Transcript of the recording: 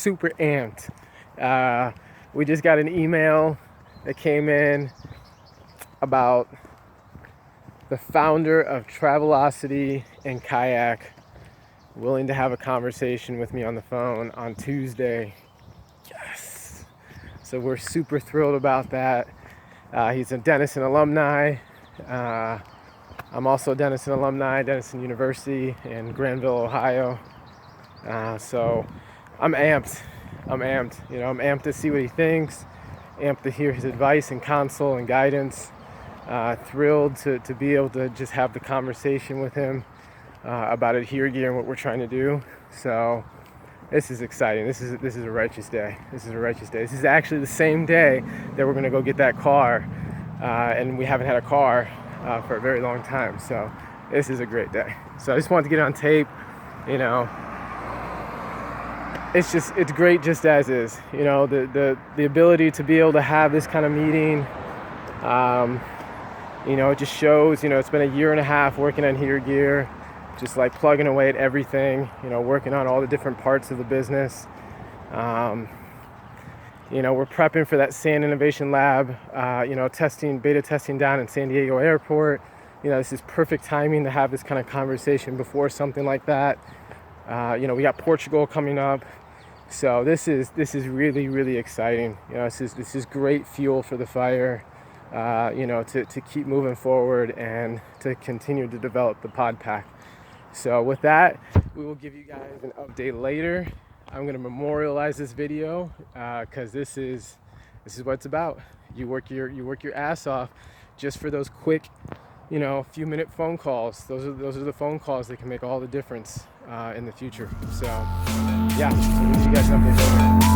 super amped. We just got an email that came in about the founder of Travelocity and Kayak willing to have a conversation with me on the phone on Tuesday. Yes. So we're super thrilled about that. He's a Denison alumni. I'm also a Denison alumni, Denison University in Granville, Ohio. So I'm amped. I'm amped to see what he thinks, amped to hear his advice and counsel and guidance. Thrilled to be able to just have the conversation with him about ADHERE gear and what we're trying to do. So this is exciting. This is a righteous day. This is actually the same day that we're gonna go get that car, and we haven't had a car for a very long time. So this is a great day. So I just wanted to get it on tape. It's great just as is. The ability to be able to have this kind of meeting. It just shows. It's been a year and a half working on ADHERE gear, just like plugging away at everything. Working on all the different parts of the business. We're prepping for that Sand Innovation Lab. Beta testing down in San Diego Airport. This is perfect timing to have this kind of conversation before something like that. We got Portugal coming up. So this is really, really exciting. This is great fuel for the fire, to keep moving forward and to continue to develop the pod pack. So with that, we will give you guys an update later. I'm going to memorialize this video because this is what it's about. You work your ass off just for those quick, few minute phone calls. Those are the phone calls that can make all the difference in the future. So yeah, we'll give you guys an update later.